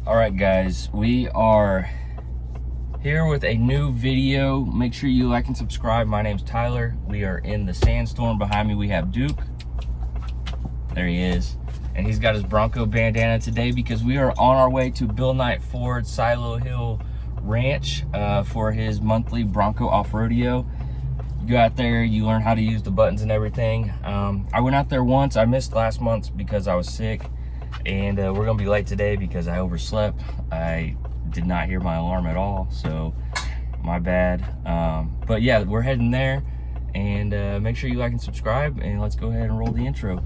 All right, guys, we are here with a new video. Make sure you like and subscribe. My name's Tyler. We are in the Sandstorm. Behind me we have Duke. There he is. And he's got his Bronco bandana today because we are on our way to Bill Knight Ford Silo Hill Ranch for his monthly Bronco Off-Roadeo. You go out there, you learn how to use the buttons and everything. I went out there once. I missed last month because I was sick, and we're gonna be late today because I overslept. I did not hear my alarm at all, so my bad. But yeah, we're heading there, and make sure you like and subscribe, and let's go ahead and roll the intro.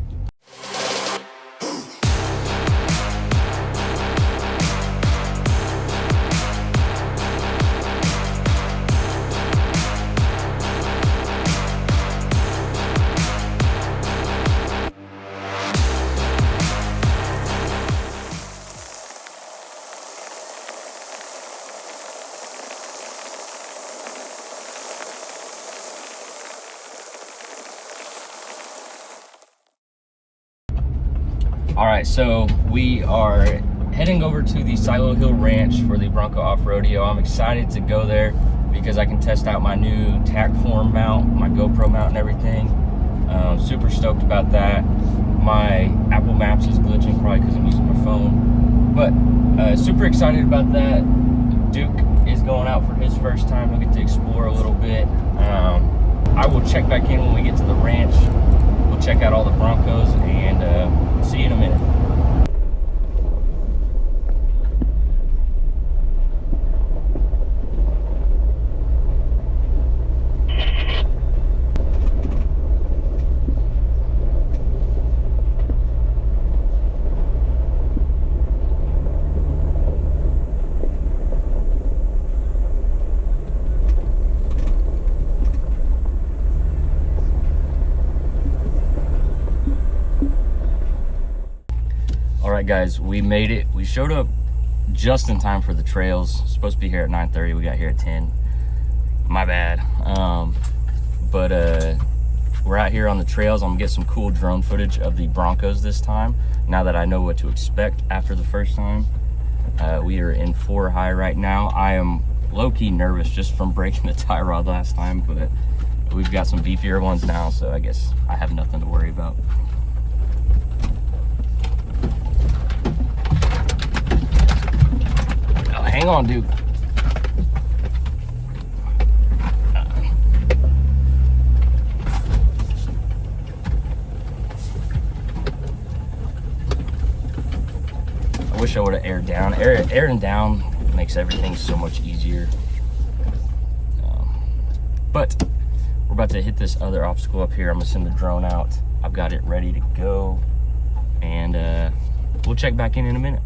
All right, so we are heading over to the Silo Hill Ranch for the Bronco Off-Roadeo. I'm excited to go there because I can test out my new tack form mount, my GoPro mount and everything. Super stoked about that. My Apple Maps is glitching probably because I'm using my phone. But super excited about that. Duke is going out for his first time. He'll get to explore a little bit. I will check back in when we get to the ranch. We'll check out all the Broncos and see you in a minute. Alright guys, we made it. We showed up just in time for the trails. Supposed to be here at 9:30. We got here at 10. My bad. But we're out here on the trails. I'm gonna get some cool drone footage of the Broncos this time, now that I know what to expect after the first time. We are in 4 high right now. I am low-key nervous just from breaking the tie rod last time, but we've got some beefier ones now, so I guess I have nothing to worry about. Hang on, Duke. I wish I would have aired down. Airing down makes everything so much easier. But we're about to hit this other obstacle up here. I'm gonna send the drone out. I've got it ready to go, and we'll check back in a minute.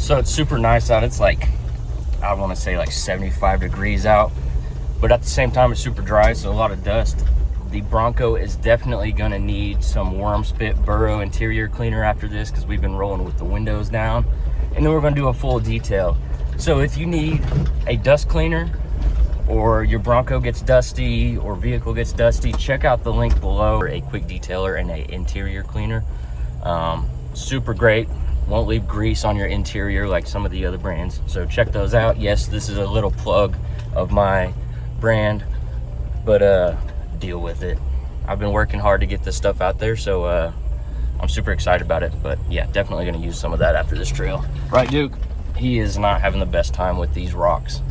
So it's super nice out. It's like, I want to say like 75 degrees out, but at the same time it's super dry, so a lot of dust. The Bronco is definitely going to need some worm spit burrow interior cleaner after this, because we've been rolling with the windows down, and then we're going to do a full detail. So if you need a dust cleaner, or your Bronco gets dusty or vehicle gets dusty, check out the link below for a quick detailer and a interior cleaner. Super great, won't leave grease on your interior like some of the other brands, so check those out. Yes, this is a little plug of my brand, but deal with it. I've been working hard to get this stuff out there, so I'm super excited about it. But yeah, definitely going to use some of that after this trail. Right, Duke? He is not having the best time with these rocks.